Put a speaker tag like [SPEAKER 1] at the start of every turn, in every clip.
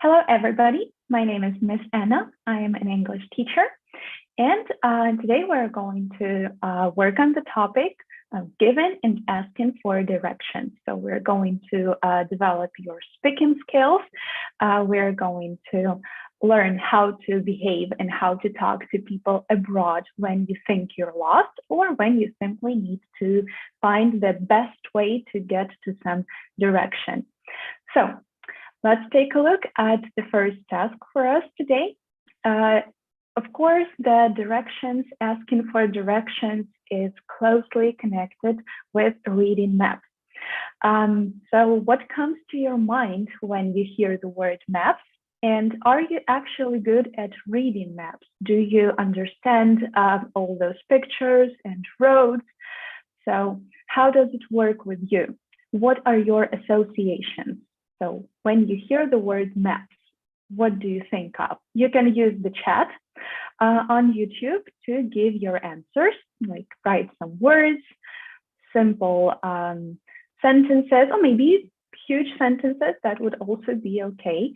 [SPEAKER 1] Hello, everybody. My name is Miss Anna. I am an English teacher. And today we're going to work on the topic of giving and asking for directions. So we're going to develop your speaking skills. We're going to learn how to behave and how to talk to people abroad when you think you're lost or when you simply need to find the best way to get to some direction. So let's take a look at the first task for us today. Of course, the directions, asking for directions is closely connected with reading maps. So what comes to your mind when you hear the word maps? And are you actually good at reading maps? Do you understand all those pictures and roads? So how does it work with you? What are your associations? So when you hear the word maps, what do you think of? You can use the chat on YouTube to give your answers, like write some words, simple sentences, or maybe huge sentences. That would also be okay.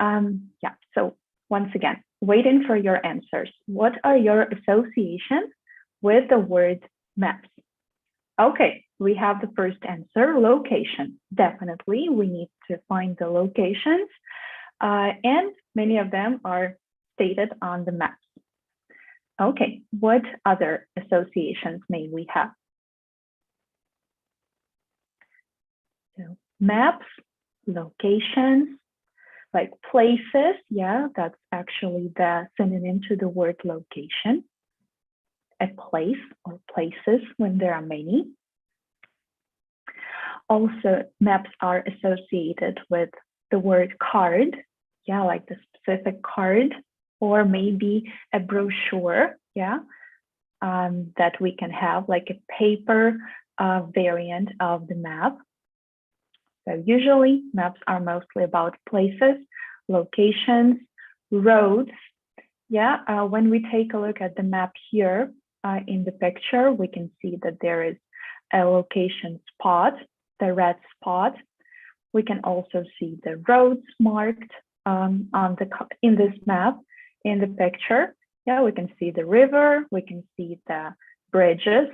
[SPEAKER 1] Yeah, so once again, waiting for your answers. What are your associations with the word maps? Okay, we have the first answer, location. Definitely, we need to find the locations, and many of them are stated on the maps. Okay, what other associations may we have? So maps, locations, like places. Yeah, that's actually the synonym to the word location. A place or places when there are many. Also, maps are associated with the word card. Yeah, like the specific card, or maybe a brochure. Yeah, that we can have, like a paper variant of the map. So usually maps are mostly about places, locations, roads. Yeah, when we take a look at the map here in the picture, we can see that there is a location spot, the red spot. We can also see the roads marked in this map, in the picture. Yeah, we can see the river, we can see the bridges,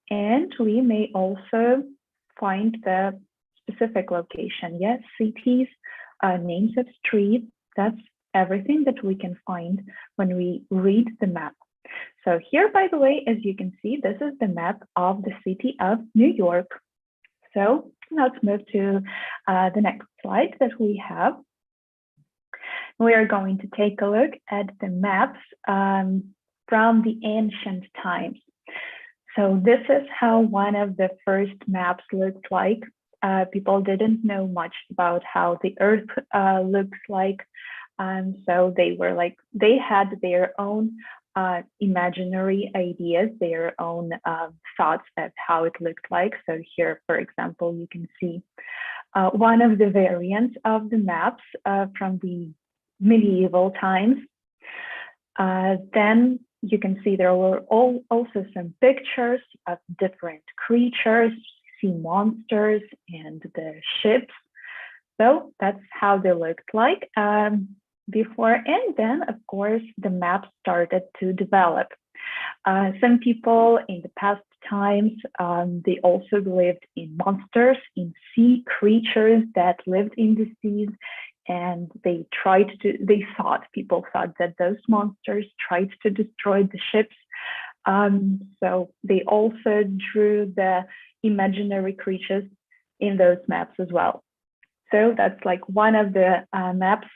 [SPEAKER 1] and we may also find the specific location. Yes, cities, names of streets. That's everything that we can find when we read the map. So here, by the way, as you can see, this is the map of the city of New York. So let's move to the next slide that we have. We are going to take a look at the maps from the ancient times. So this is how one of the first maps looked like. People didn't know much about how the earth looks like. So they had their own imaginary ideas, their own thoughts of how it looked like. So here, for example, you can see one of the variants of the maps from the medieval times. Then you can see there were also some pictures of different creatures, sea monsters, and the ships. So that's how they looked like before. And then, of course, the map started to develop. Some people in the past times, they also believed in monsters, in sea creatures that lived in the seas. And people thought that those monsters tried to destroy the ships. So they also drew the imaginary creatures in those maps as well. So that's like one of the maps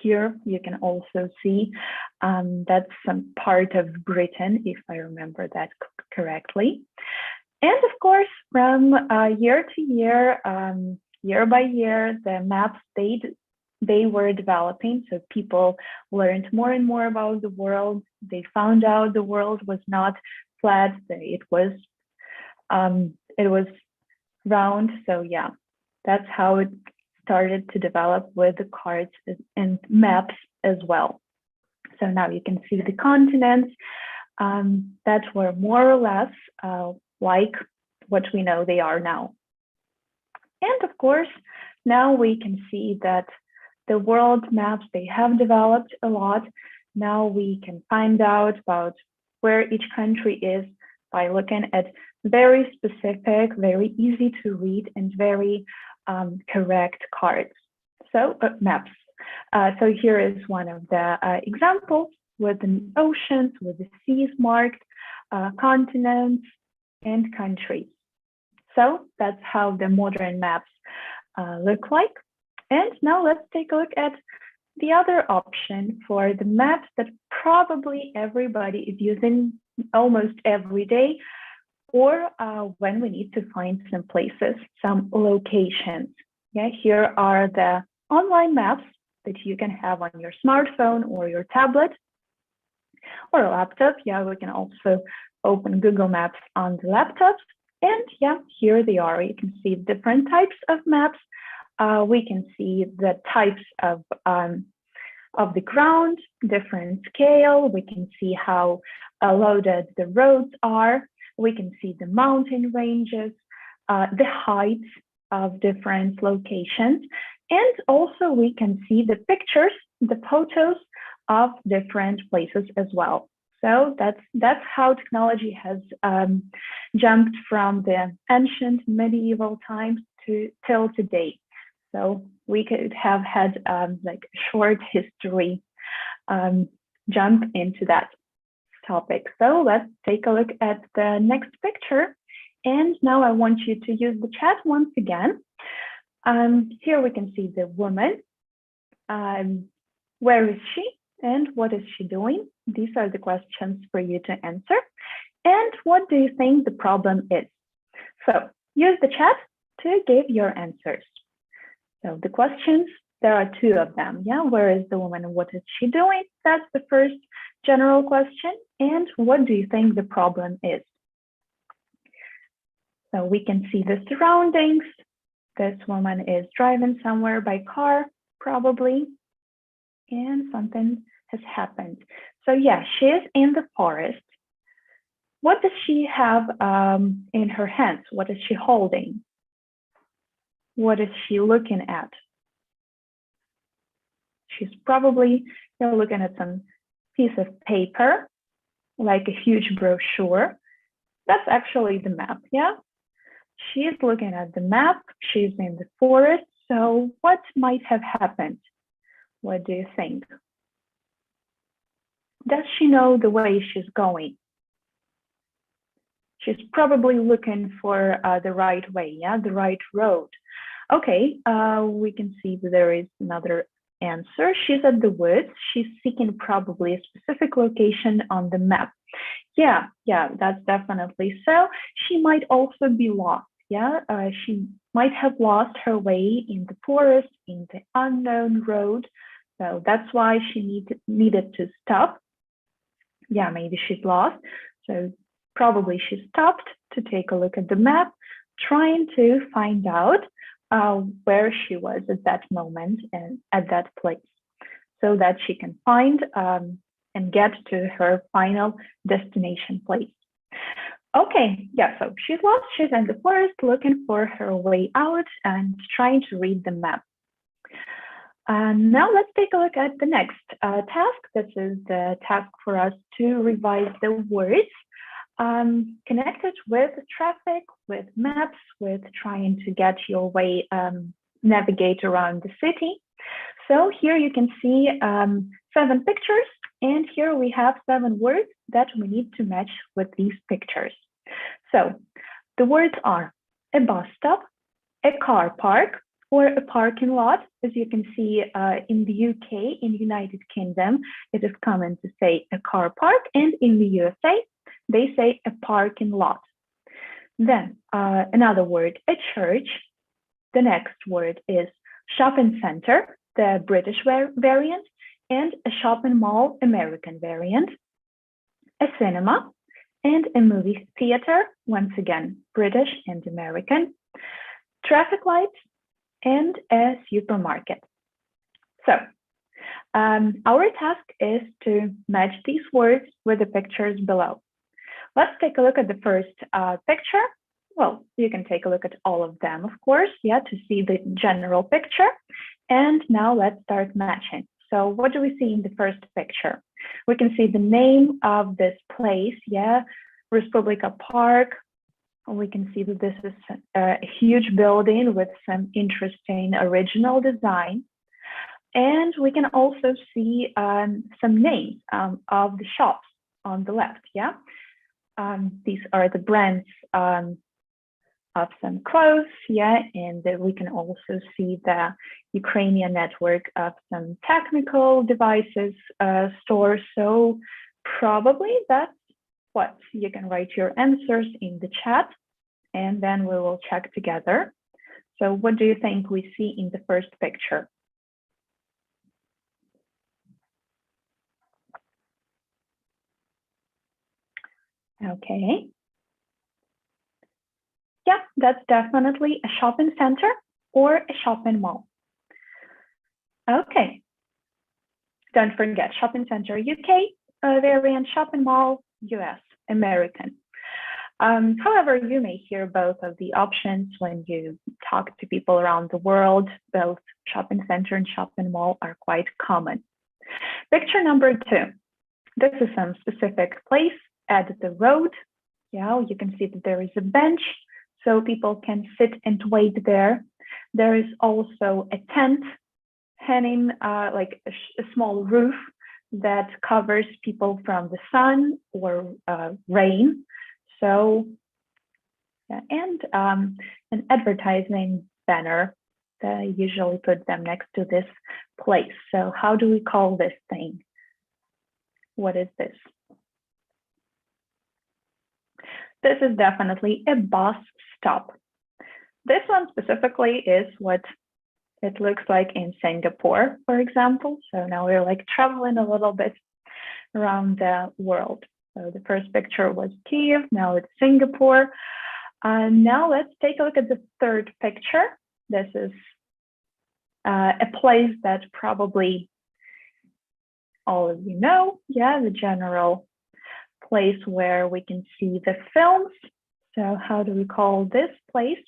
[SPEAKER 1] here. You can also see that's some part of Britain, if I remember that correctly. And of course, from year to year, year by year, the maps they were developing. So people learned more and more about the world. They found out the world was not flat. It was round. So yeah, that's how it started to develop with the cards and maps as well. So now you can see the continents that were more or less like what we know they are now. And of course, now we can see that the world maps, they have developed a lot. Now we can find out about where each country is by looking at very specific, very easy to read, and very correct cards. So maps. So here is one of the examples with the oceans, with the seas marked, continents, and countries. So that's how the modern maps look like. And now let's take a look at the other option for the maps that probably everybody is using almost every day, or when we need to find some places, some locations. Yeah, here are the online maps that you can have on your smartphone or your tablet or a laptop. Yeah, we can also open Google Maps on the laptops. And yeah, here they are. You can see different types of maps. We can see the types of the ground, different scale. We can see how loaded the roads are. We can see the mountain ranges, the heights of different locations. And also we can see the pictures, the photos of different places as well. So that's how technology has jumped from the ancient medieval times till today. So we could have had like a short history jump into that topic. So let's take a look at the next picture. And now I want you to use the chat once again. Here we can see the woman. Where is she and what is she doing? These are the questions for you to answer. And what do you think the problem is? So use the chat to give your answers. So the questions, there are two of them. Yeah, where is the woman and what is she doing? That's the first general question. And what do you think the problem is? So we can see the surroundings. This woman is driving somewhere by car, probably, and something has happened. So yeah, she is in the forest. What does she have in her hands? What is she holding? What is she looking at? She's probably looking at some piece of paper, like a huge brochure. That's actually the map, yeah? She's looking at the map. She's in the forest. So what might have happened? What do you think? Does she know the way she's going? She's probably looking for the right way, yeah, the right road. Okay, we can see that there is another answer. She's at the woods. She's seeking probably a specific location on the map. Yeah, that's definitely so. She might also be lost. Yeah, she might have lost her way in the forest, in the unknown road. So that's why she needed to stop. Yeah, maybe she's lost. So probably she stopped to take a look at the map, trying to find out where she was at that moment and at that place, so that she can find and get to her final destination place. Okay, yeah, so she's lost. She's in the forest looking for her way out and trying to read the map. Now let's take a look at the next task. This is the task for us to revise the words connected with traffic, with maps, with trying to get your way, navigate around the city. So here you can see 7 pictures, and here we have 7 words that we need to match with these pictures. So the words are a bus stop, a car park, or a parking lot. As you can see in the UK, in the United Kingdom, it is common to say a car park, and in the USA, they say a parking lot. Then another word, a church. The next word is shopping center, the British variant, and a shopping mall, American variant. A cinema and a movie theater, once again, British and American. Traffic lights and a supermarket. So our task is to match these words with the pictures below. Let's take a look at the first picture. Well, you can take a look at all of them, of course, yeah, to see the general picture. And now let's start matching. So what do we see in the first picture? We can see the name of this place, yeah, Respublika Park. We can see that this is a huge building with some interesting original design. And we can also see some names of the shops on the left, yeah? These are the brands of some clothes, yeah, and we can also see the Ukrainian network of some technical devices stores. So probably that's what you can write your answers in the chat, and then we will check together. So what do you think we see in the first picture? Okay. Yeah, that's definitely a shopping center or a shopping mall. Okay. Don't forget shopping center UK variant, shopping mall US American. However, you may hear both of the options when you talk to people around the world. Both shopping center and shopping mall are quite common. Picture number 2. This is some specific place at the road. Yeah, you can see that there is a bench, so people can sit and wait there. There is also a tent hanging, like a small roof that covers people from the sun or rain. So, yeah, and an advertising banner. They usually put them next to this place. So how do we call this thing? What is this? This is definitely a bus stop. This one specifically is what it looks like in Singapore, for example. So now we're like traveling a little bit around the world. So the first picture was Kiev, now it's Singapore. Now let's take a look at the third picture. This is a place that probably all of you know, yeah, the general place where we can see the films. So how do we call this place?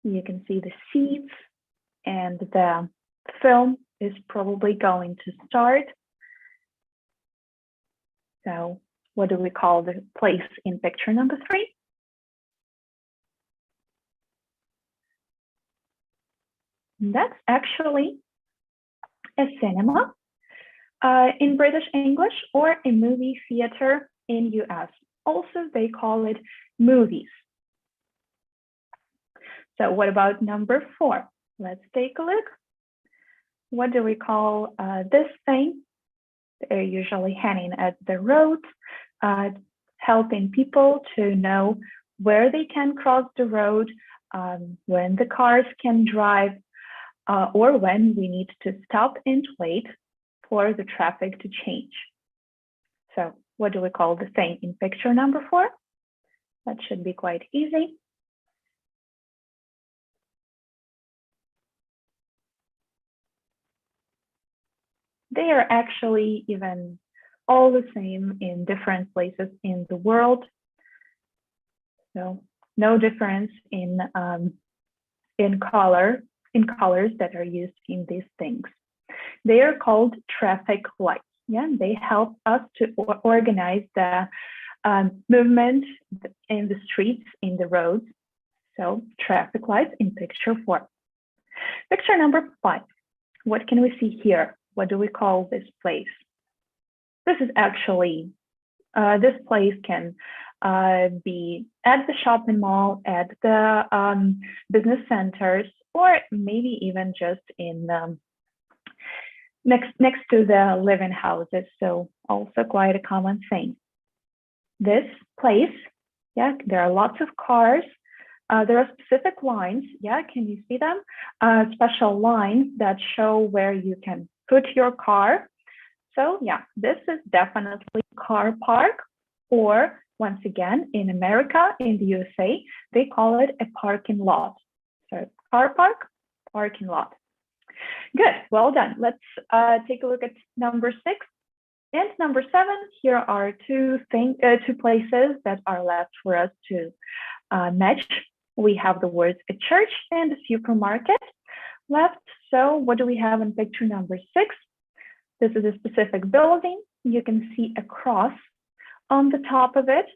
[SPEAKER 1] You can see the seats and the film is probably going to start. So what do we call the place in picture number 3? That's actually a cinema in British English, or a movie theater in US. Also, they call it movies. So what about number 4? Let's take a look. What do we call this thing? They're usually hanging at the road, helping people to know where they can cross the road, when the cars can drive, or when we need to stop and wait for the traffic to change. So what do we call the thing in picture number 4? That should be quite easy. They are actually even all the same in different places in the world. So no difference in colors that are used in these things. They are called traffic lights. Yeah, they help us to organize the movement in the streets, in the roads. So traffic lights in picture 4. Picture number 5. What can we see here? What do we call this place? This is actually, this place can be at the shopping mall, at the business centers, or maybe even just in next to the living houses. So also quite a common thing. This place, yeah, there are lots of cars. There are specific lines, yeah, can you see them? Special lines that show where you can put your car. So yeah, this is definitely car park, or once again, in America, in the USA, they call it a parking lot. So car park, parking lot. Good, well done. Let's take a look at number 6 and number 7. Here are two places that are left for us to match. We have the words a church and a supermarket left. So what do we have in picture number 6? This is a specific building. You can see a cross on the top of it.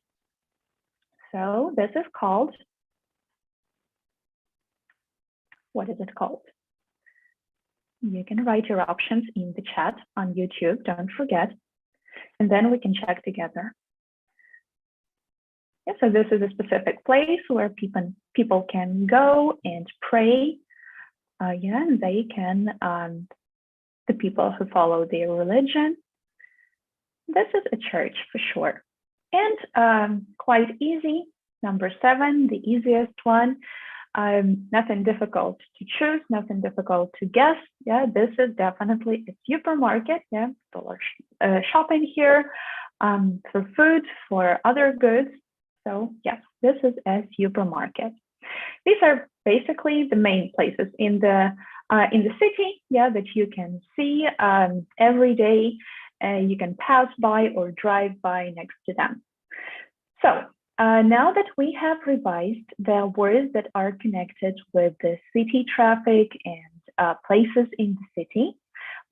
[SPEAKER 1] So this is called, what is it called? You can write your options in the chat on YouTube, don't forget, and then we can check together. Yeah, so this is a specific place where people can go and pray. Yeah, and they can, the people who follow their religion. This is a church for sure. And quite easy, number 7, the easiest one. Nothing difficult to choose, nothing difficult to guess. Yeah, this is definitely a supermarket. Yeah, people are shopping here for food, for other goods. So yes, this is a supermarket. These are basically the main places in the city, yeah, that you can see every day. You can pass by or drive by next to them. So now that we have revised the words that are connected with the city traffic and places in the city,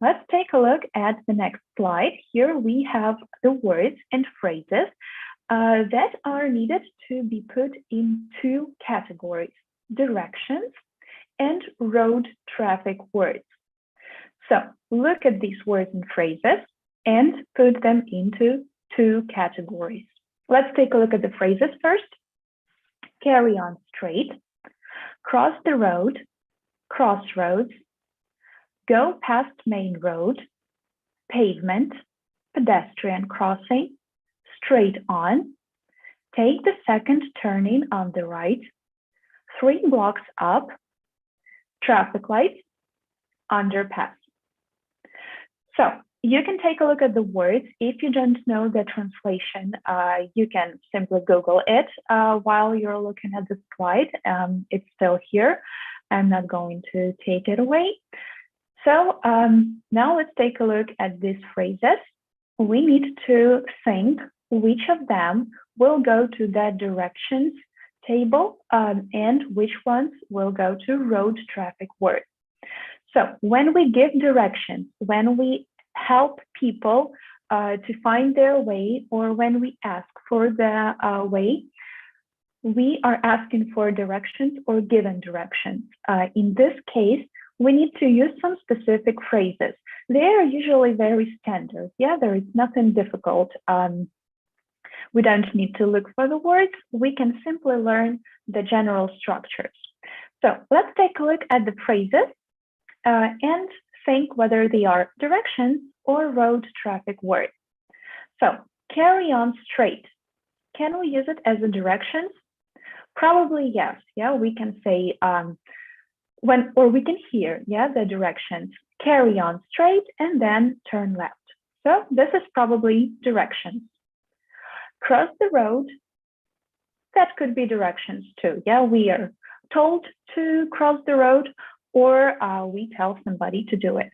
[SPEAKER 1] let's take a look at the next slide. Here we have the words and phrases that are needed to be put in 2 categories: directions and road traffic words. So look at these words and phrases and put them into 2 categories. Let's take a look at the phrases first. Carry on straight, cross the road, crossroads, go past main road, pavement, pedestrian crossing, straight on, take the second turning on the right, 3 blocks up, traffic lights, underpass. So you can take a look at the words. If you don't know the translation, you can simply Google it while you're looking at the slide. It's still here. I'm not going to take it away. So now let's take a look at these phrases. We need to think which of them will go to the directions table and which ones will go to road traffic words. So when we give directions, when we help people to find their way, or when we ask for the way, we are asking for directions or given directions. In this case, we need to use some specific phrases. They are usually very standard. Yeah, there is nothing difficult. We don't need to look for the words. We can simply learn the general structures. So let's take a look at the phrases and think whether they are directions or road traffic words. So carry on straight. Can we use it as a directions? Probably yes. Yeah, we can say we can hear, yeah, the directions. Carry on straight and then turn left. So this is probably directions. Cross the road. That could be directions too. Yeah, we are told to cross the road, or we tell somebody to do it.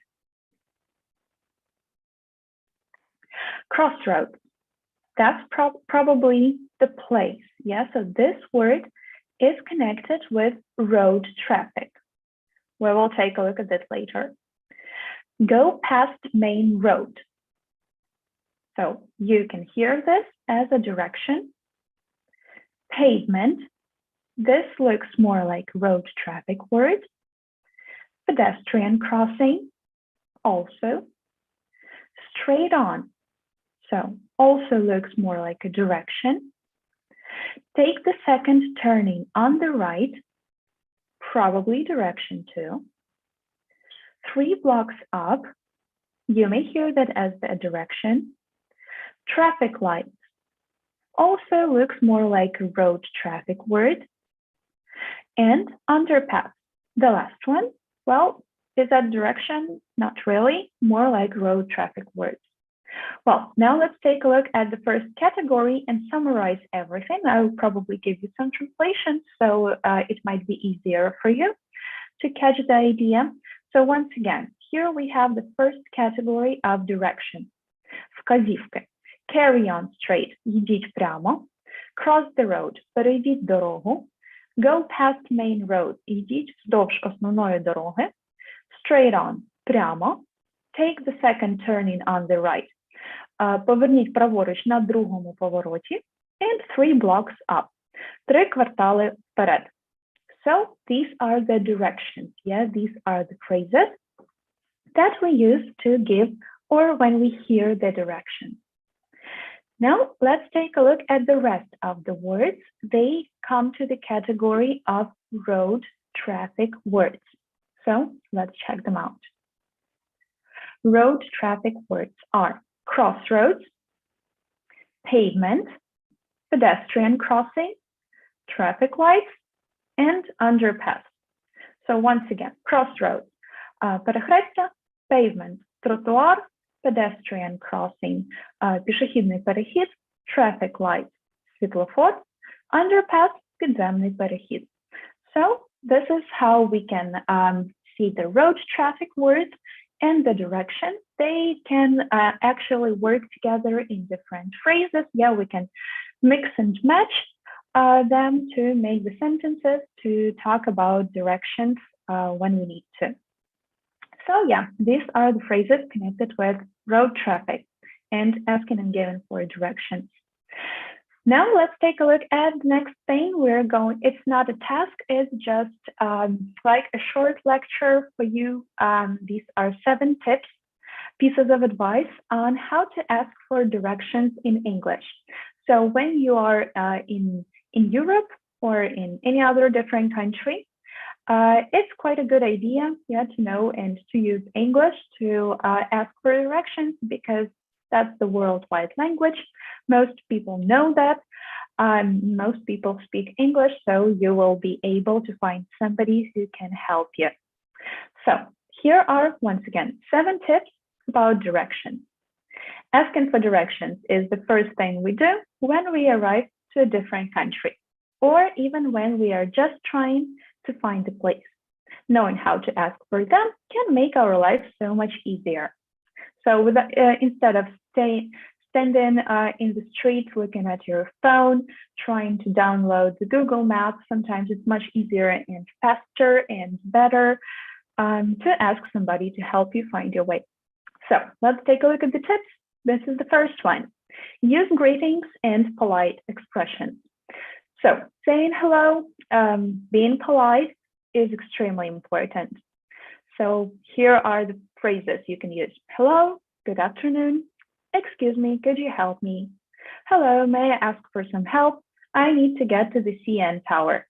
[SPEAKER 1] Crossroads. That's probably the place. Yeah, so this word is connected with road traffic. We will take a look at this later. Go past main road. So you can hear this as a direction. Pavement. This looks more like road traffic word. Pedestrian crossing. Also. Straight on. So also looks more like a direction. Take the second turning on the right. Probably direction too. 3 blocks up. You may hear that as a direction. Traffic lights. Also looks more like a road traffic word. And underpass. The last one, well, is that direction? Not really, more like road traffic words. Well, now let's take a look at the first category and summarize everything. I'll probably give you some translations, so it might be easier for you to catch the idea. So once again, here we have the first category of direction. Вказівки. Carry on straight. Йдіть прямо. Cross the road. Перейдіть дорогу. Go past main road. Йдіть вздовж основної дороги. straight on, прямо, take the second turning on the right, поверніть праворуч на другому повороті, and 3 blocks up, 3 квартали вперед. So these are the directions, yeah, these are the phrases that we use to give or when we hear the directions. Now, let's take a look at the rest of the words. They come to the category of road traffic words. So let's check them out. Road traffic words are crossroads, pavement, pedestrian crossing, traffic lights, and underpass. So once again, crossroads, перехрестя, pavement, тротуар, pedestrian crossing, пішохідний перехід, traffic light, світлофор, underpass, підземний перехід. So this is how we can see the road traffic words and the direction. They can actually work together in different phrases. Yeah, we can mix and match them to make the sentences to talk about directions when we need to. So yeah, these are the phrases connected with road traffic and asking and giving for directions. Now let's take a look at the next thing we're going. It's not a task, it's just like a short lecture for you. These are 7 tips, pieces of advice on how to ask for directions in English. So when you are in Europe or in any other different country, it's quite a good idea, yeah, to know and to use English to ask for directions because that's the worldwide language. Most people know that. Most people speak English, so you will be able to find somebody who can help you. So here are, once again, 7 tips about directions. Asking for directions is the first thing we do when we arrive to a different country, or even when we are just trying to find a place. Knowing how to ask for them can make our life so much easier. So instead of standing in the street looking at your phone, trying to download the Google Maps, sometimes it's much easier and faster and better to ask somebody to help you find your way. So let's take a look at the tips. This is the first one. Use greetings and polite expressions. So saying hello, being polite is extremely important. So here are the phrases you can use. Hello, good afternoon. Excuse me, could you help me? Hello, may I ask for some help? I need to get to the CN Tower.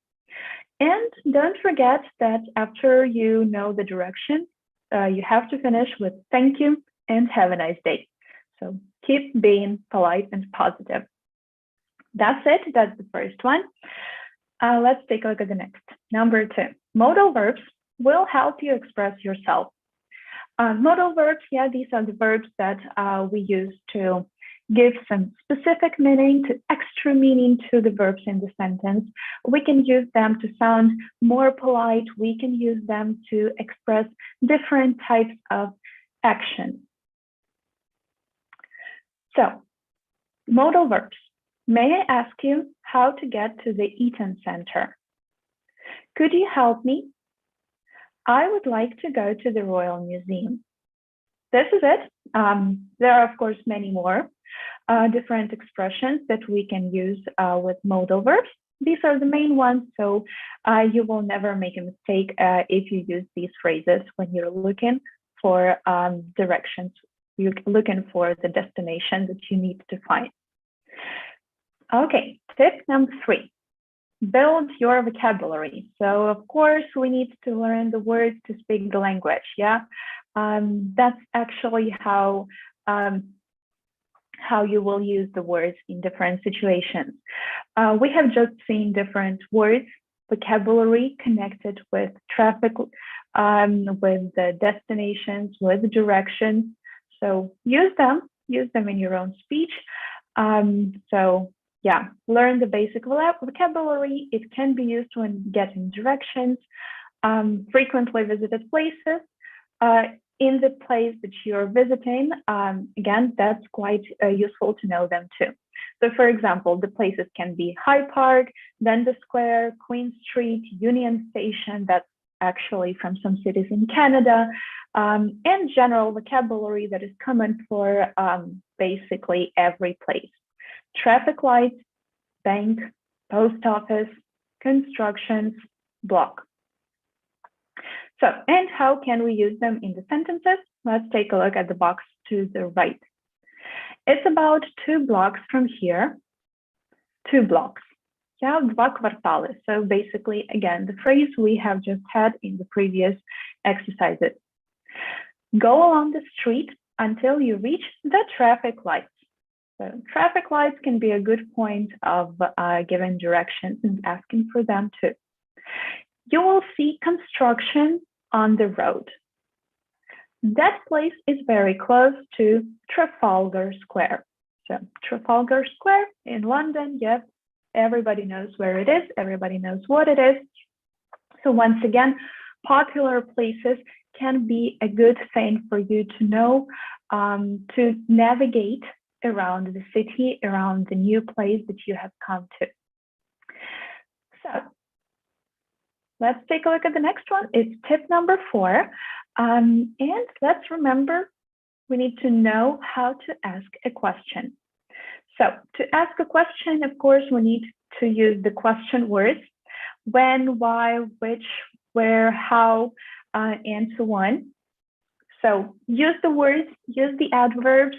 [SPEAKER 1] And don't forget that after you know the direction, you have to finish with thank you and have a nice day. So keep being polite and positive. That's it. That's the first one. Let's take a look at the next. Number 2. Modal verbs will help you express yourself. Modal verbs, yeah, these are the verbs that we use to give some specific meaning, to extra meaning to the verbs in the sentence. We can use them to sound more polite. We can use them to express different types of action. So, modal verbs. May I ask you how to get to the Eaton Center? Could you help me? I would like to go to the Royal Museum. This is it. There are, of course, many more different expressions that we can use with modal verbs. These are the main ones, so you will never make a mistake if you use these phrases when you're looking for directions. You're looking for the destination that you need to find. Okay, tip number 3. Build your vocabulary. So of course we need to learn the words to speak the language. Yeah, that's actually how you will use the words in different situations. We have just seen different words, vocabulary connected with traffic, with the destinations, with the directions. So use them in your own speech. So yeah, learn the basic vocabulary. It can be used when getting directions, frequently visited places. In the place that you're visiting, again, that's quite useful to know them too. So for example, the places can be Hyde Park, Dundas Square, Queen Street, Union Station. That's actually from some cities in Canada, and general vocabulary that is common for basically every place. Traffic lights, bank, post office, constructions, block. So, and how can we use them in the sentences? Let's take a look at the box to the right. It's about 2 blocks from here, 2 blocks. Yeah, 2 квартали. So basically, again, the phrase we have just had in the previous exercises. Go along the street until you reach the traffic lights. So traffic lights can be a good point of giving directions and asking for them too. You will see construction on the road. That place is very close to Trafalgar Square. So Trafalgar Square in London, yes, everybody knows where it is, everybody knows what it is. So once again, popular places can be a good thing for you to know, to navigate around the city, around the new place that you have come to. So let's take a look at the next one. It's tip number 4. And let's remember, we need to know how to ask a question. So to ask a question, of course, we need to use the question words: when, why, which, where, how, and so on. So use the words, use the adverbs,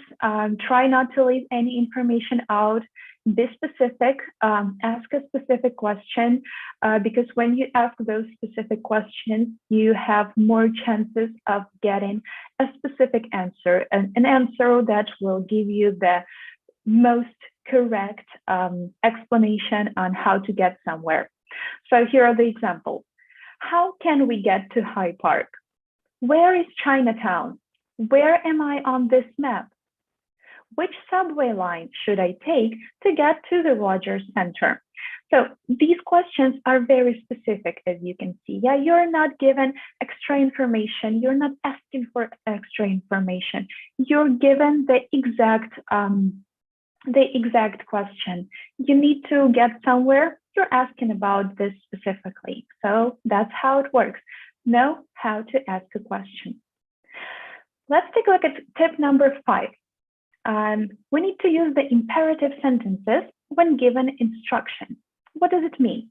[SPEAKER 1] try not to leave any information out, be specific, ask a specific question, because when you ask those specific questions, you have more chances of getting a specific answer, an answer that will give you the most correct explanation on how to get somewhere. So here are the examples. How can we get to Hyde Park? Where is Chinatown? Where am I on this map? Which subway line should I take to get to the Rogers Center? So these questions are very specific, as you can see. Yeah, you're not given extra information. You're not asking for extra information. You're given the exact question. You need to get somewhere. You're asking about this specifically. So that's how it works. Know how to ask a question. Let's take a look at tip number 5. We need to use the imperative sentences when given instructions. What does it mean?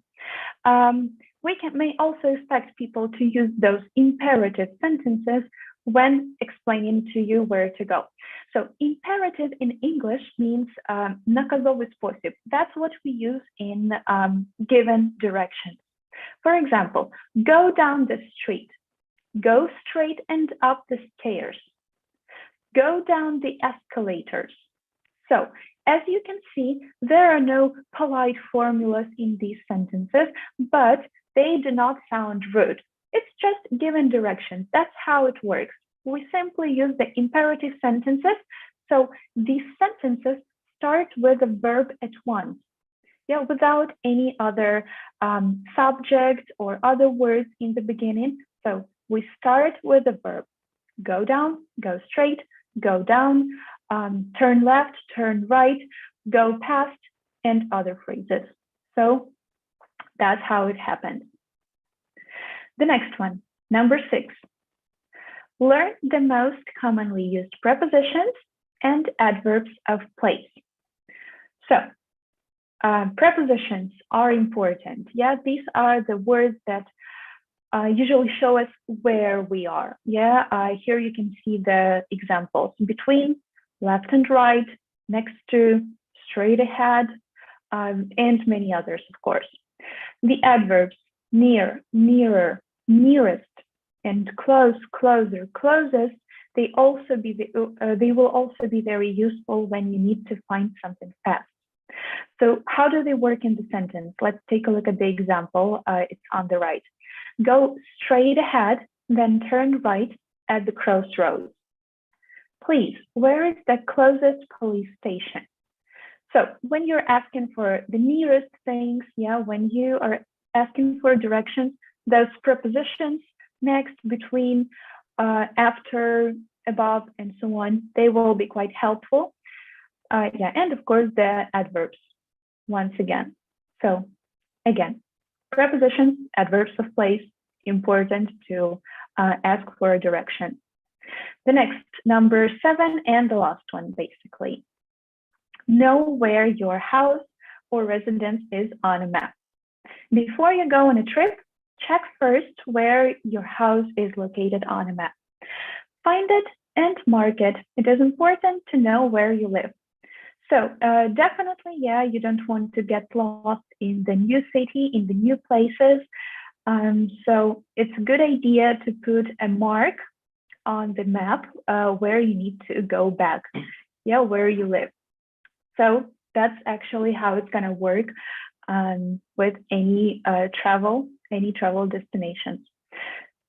[SPEAKER 1] We may also expect people to use those imperative sentences when explaining to you where to go. So imperative in English means наказовий спосіб. That's what we use in given directions. For example, go down the street, go straight and up the stairs, go down the escalators. So as you can see, there are no polite formulas in these sentences, but they do not sound rude. It's just given directions. That's how it works. We simply use the imperative sentences. So these sentences start with a verb at once. Yeah, without any other subject or other words in the beginning. So we start with a verb. Go down, go straight, go down, turn left, turn right, go past, and other phrases. So that's how it happens. The next one, number 6. Learn the most commonly used prepositions and adverbs of place. So prepositions are important. Yeah, these are the words that usually show us where we are. Yeah, here you can see the examples: between, left and right, next to, straight ahead, and many others, of course. The adverbs near, nearer, nearest, and close, closer, closest, they will also be very useful when you need to find something fast. So how do they work in the sentence? Let's take a look at the example. It's on the right. Go straight ahead, then turn right at the crossroads. Please, where is the closest police station? So when you're asking for the nearest things, yeah, when you are asking for directions, those prepositions, next, between, after, above, and so on, they will be quite helpful. Yeah, and of course the adverbs, once again. So again, prepositions, adverbs of place, important to ask for a direction. The next, number 7, and the last one, basically. Know where your house or residence is on a map. Before you go on a trip, check first where your house is located on a map. Find it and mark it. It is important to know where you live. So definitely, yeah, you don't want to get lost in the new city, in the new places. So it's a good idea to put a mark on the map where you need to go back, yeah, where you live. So that's actually how it's going to work with any travel destinations.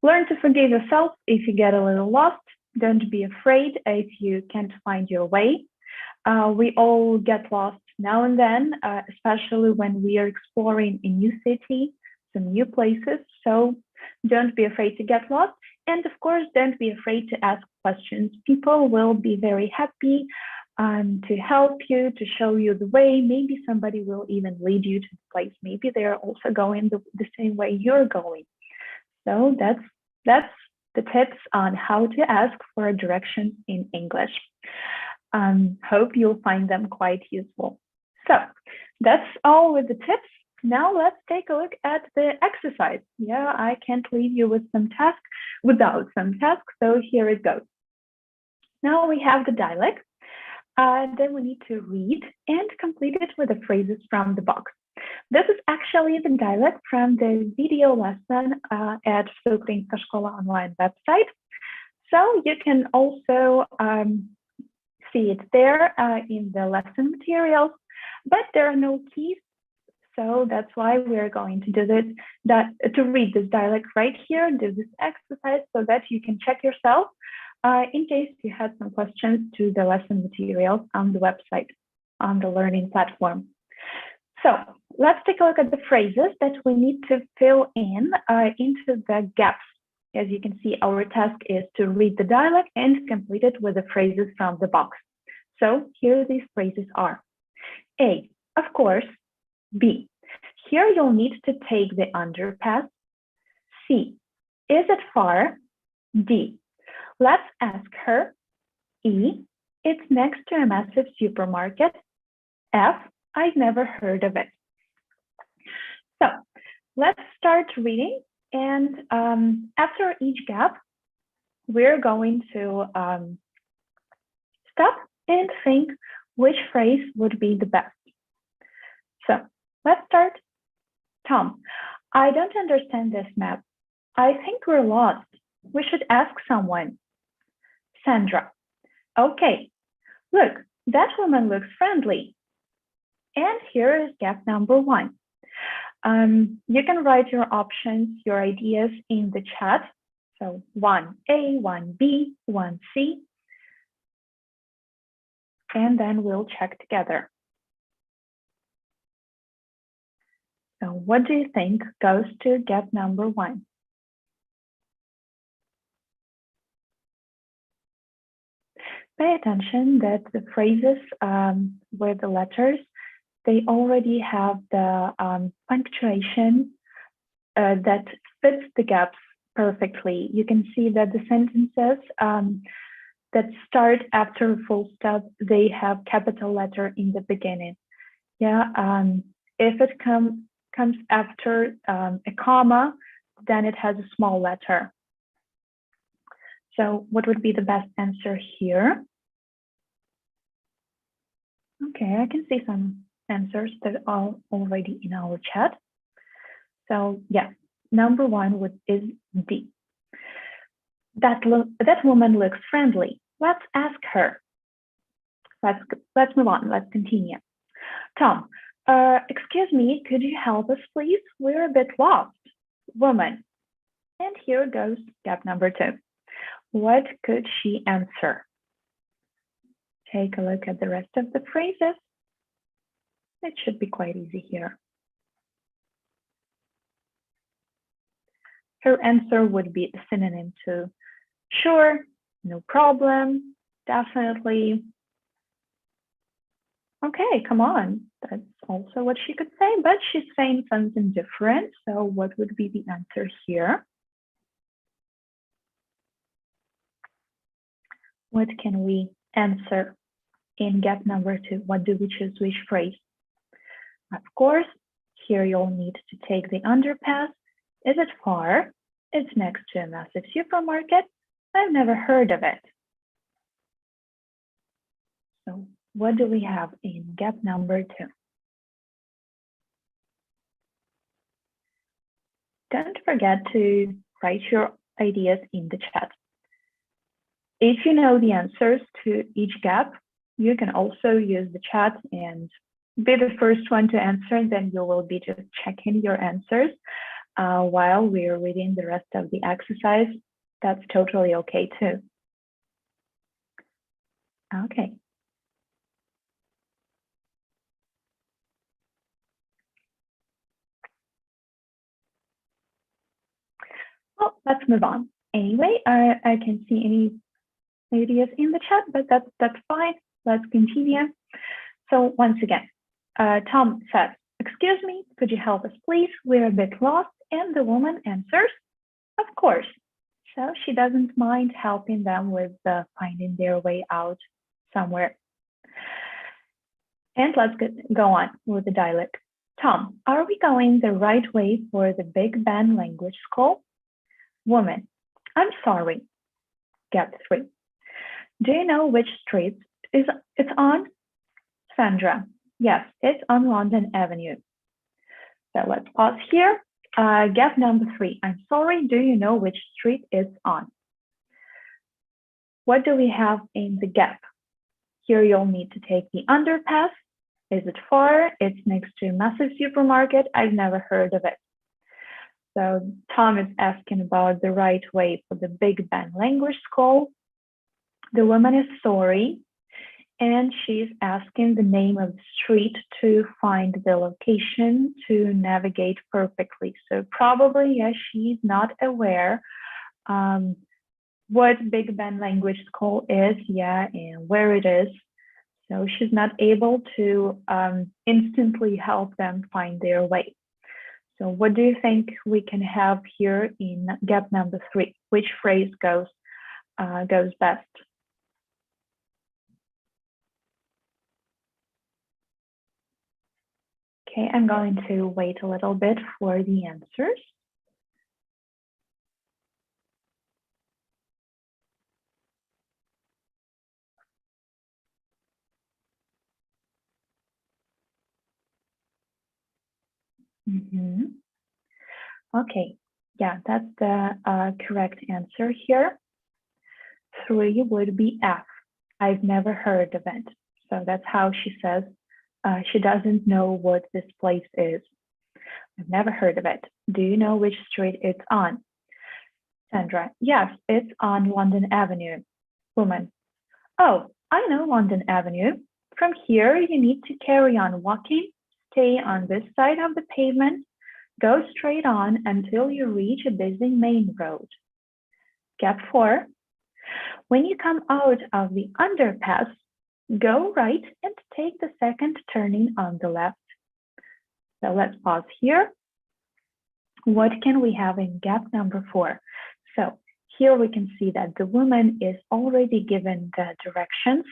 [SPEAKER 1] Learn to forgive yourself if you get a little lost. Don't be afraid if you can't find your way. We all get lost now and then, especially when we are exploring a new city, some new places. So don't be afraid to get lost. And of course, don't be afraid to ask questions. People will be very happy to help you, to show you the way. Maybe somebody will even lead you to the place. Maybe they're also going the same way you're going. So that's the tips on how to ask for directions in English. Hope you'll find them quite useful. So that's all with the tips. Now let's take a look at the exercise. Yeah, I can't leave you with without some tasks, so here it goes. Now we have the dialogue. Then we need to read and complete it with the phrases from the box. This is actually the dialogue from the video lesson at Ukrainska Школа online website. So you can also see it there in the lesson materials, but there are no keys. So that's why we're going to do this, to read this dialogue right here, do this exercise so that you can check yourself in case you had some questions to the lesson materials on the website, on the learning platform. So let's take a look at the phrases that we need to fill in into the gaps. As you can see, our task is to read the dialogue and complete it with the phrases from the box. So here these phrases are. A, of course. B, here you'll need to take the underpass. C, is it far? D, let's ask her. E, it's next to a massive supermarket. F, I've never heard of it. So let's start reading. And after each gap, we're going to stop and think which phrase would be the best. So let's start. Tom, I don't understand this map. I think we're lost. We should ask someone. Sandra, okay, look, that woman looks friendly. And here is gap number 1. You can write your options, your ideas in the chat. So 1A, 1B, 1C. And then we'll check together. So what do you think goes to gap number 1? Pay attention that the phrases with the letters, they already have the punctuation that fits the gaps perfectly. You can see that the sentences that start after a full stop, they have capital letter in the beginning. Yeah, if it comes after a comma, then it has a small letter. So what would be the best answer here? Okay, I can see some answers that are already in our chat. So yeah, number 1 is D. That woman looks friendly. Let's ask her. Let's move on. Let's continue. Tom, excuse me, could you help us, please? We're a bit lost. Woman. And here goes gap number 2. What could she answer? Take a look at the rest of the phrases. It should be quite easy here. Her answer would be a synonym to sure, no problem, definitely. Okay, come on. That's also what she could say, but she's saying something different. So what would be the answer here? What can we answer in gap number 2? What do we choose? Which phrase? Of course, here you'll need to take the underpass. Is it far? It's next to a massive supermarket. I've never heard of it. So what do we have in gap number 2? Don't forget to write your ideas in the chat. If you know the answers to each gap, you can also use the chat and be the first one to answer, and then you will be just checking your answers while we're reading the rest of the exercise. That's totally okay too. Okay. Well, let's move on. Anyway, I can see any ideas in the chat, but that's fine. Let's continue. So once again, Tom says, "Excuse me, could you help us, please? We're a bit lost." And the woman answers, "Of course." So she doesn't mind helping them with finding their way out somewhere. And let's go on with the dialogue. Tom, are we going the right way for the Big Ben language school? Woman, I'm sorry. Gap 3. Do you know which street it's on? Sandra, yes, it's on London Avenue. So let's pause here. Gap number 3. I'm sorry, do you know which street it's on? What do we have in the gap? Here you'll need to take the underpass. Is it far? It's next to a massive supermarket. I've never heard of it. So Tom is asking about the right way for the Big Ben language school. The woman is sorry, and she's asking the name of the street to find the location to navigate perfectly. So probably, yes, she's not aware what Big Ben language school is, and where it is. So she's not able to instantly help them find their way. So what do you think we can have here in gap number 3? Which phrase goes best? Okay, I'm going to wait a little bit for the answers. Okay, yeah, that's the correct answer here. 3 would be F. I've never heard of it. So that's how she says she doesn't know what this place is. I've never heard of it. Do you know which street it's on? Sandra, yes, it's on London Avenue. Woman, oh, I know London Avenue. From here, you need to carry on walking, stay on this side of the pavement, go straight on until you reach a busy main road. Gap 4, when you come out of the underpass, go right and take the second turning on the left. So let's pause here. What can we have in gap number 4? So here we can see that the woman is already given the directions.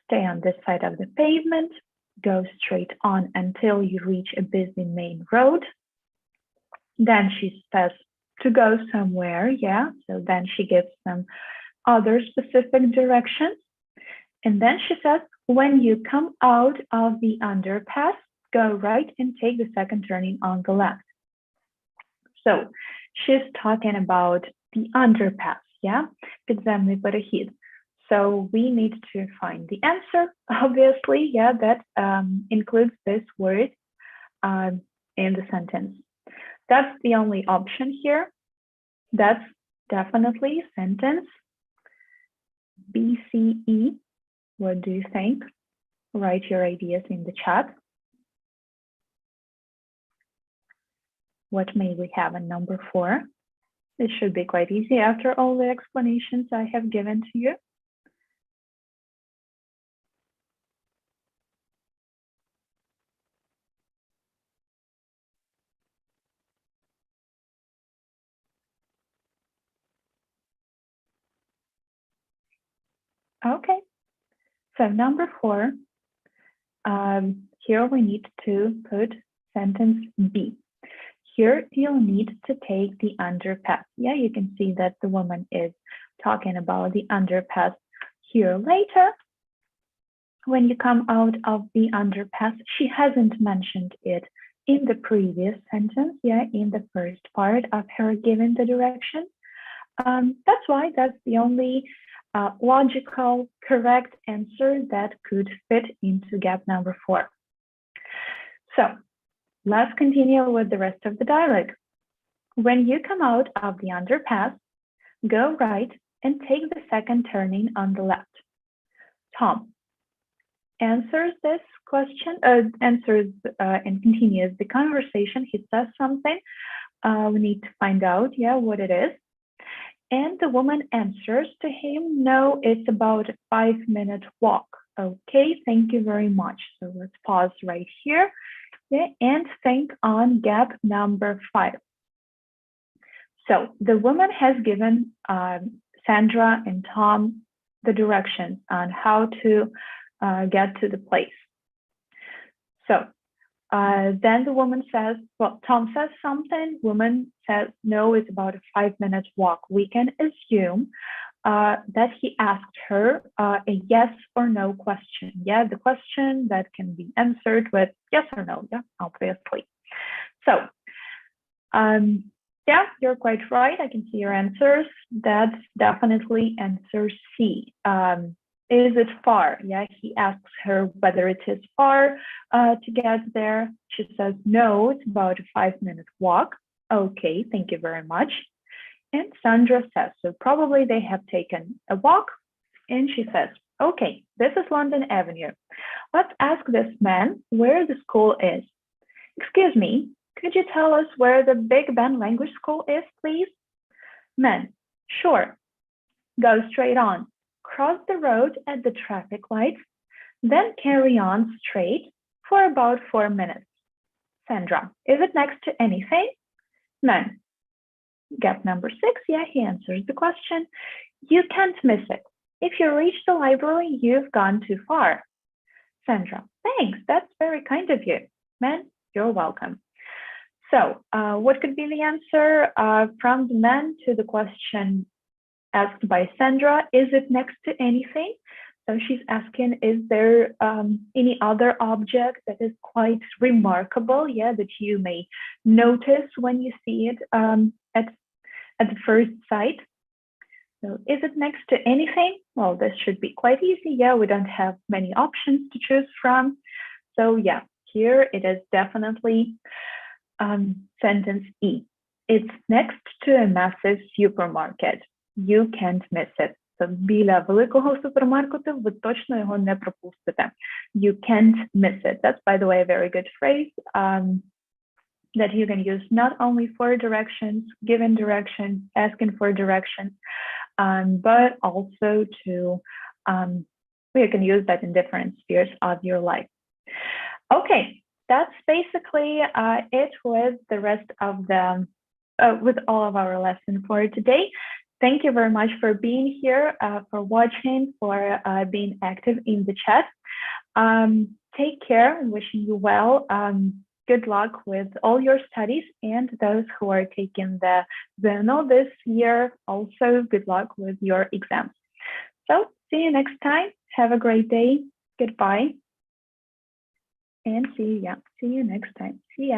[SPEAKER 1] Stay on this side of the pavement, go straight on until you reach a busy main road. Then she says to go somewhere, so then she gives some other specific directions. And then she says, when you come out of the underpass, go right and take the second turning on the left. So she's talking about the underpass, підземний перехід. So we need to find the answer, obviously, that includes this word in the sentence. That's the only option here. That's definitely sentence. BCE, what do you think? Write your ideas in the chat. What may we have in number 4? It should be quite easy after all the explanations I have given to you. Okay, so number 4, here we need to put sentence B. Here you'll need to take the underpass. Yeah, you can see that the woman is talking about the underpass here later. When you come out of the underpass, she hasn't mentioned it in the previous sentence, yeah, in the first part of her giving the direction. That's why that's the only logical, correct answer that could fit into gap number 4. So let's continue with the rest of the dialogue. When you come out of the underpass, go right and take the second turning on the left. Tom answers this question, answers and continues the conversation. He says something. We need to find out, yeah, what it is. And the woman answers to him, no, it's about a 5-minute walk. Okay, thank you very much. So let's pause right here, yeah, and think on gap number 5. So the woman has given Sandra and Tom the directions on how to get to the place. So then the woman says, well, Tom says something, woman says, no, it's about a 5-minute walk. We can assume that he asked her a yes or no question. Yeah, the question that can be answered with yes or no, yeah, obviously. So, yeah, you're quite right. I can see your answers. That's definitely answer C. Is it far? Yeah, he asks her whether it is far to get there. She says, no, it's about a 5-minute walk. Okay, thank you very much. And Sandra says, so probably they have taken a walk. And she says, okay, this is London Avenue. Let's ask this man where the school is. Excuse me, could you tell us where the Big Ben Language School is, please? Man, sure. Go straight on. Cross the road at the traffic lights, then carry on straight for about 4 minutes. Sandra, is it next to anything? Man, gap number 6, yeah, he answers the question. You can't miss it. If you reach the library, you've gone too far. Sandra, thanks, that's very kind of you. Man, you're welcome. So what could be the answer from the man to the question asked by Sandra? Is it next to anything? So she's asking, is there any other object that is quite remarkable, yeah, that you may notice when you see it at the first sight? So is it next to anything? Well, this should be quite easy. Yeah, we don't have many options to choose from. So yeah, here it is definitely sentence E. It's next to a massive supermarket. You can't miss it. So біля великого супермаркету ви точно його не пропустите. You can't miss it. That's, by the way, a very good phrase that you can use not only for directions, giving directions, asking for directions, but also to, you can use that in different spheres of your life. Okay, that's basically it with the rest of the, with all of our lesson for today. Thank you very much for being here, for watching, for being active in the chat. Take care, wishing you well. Good luck with all your studies, and those who are taking the journal this year, also good luck with your exams. So see you next time. Have a great day. Goodbye. And see you next time. See ya.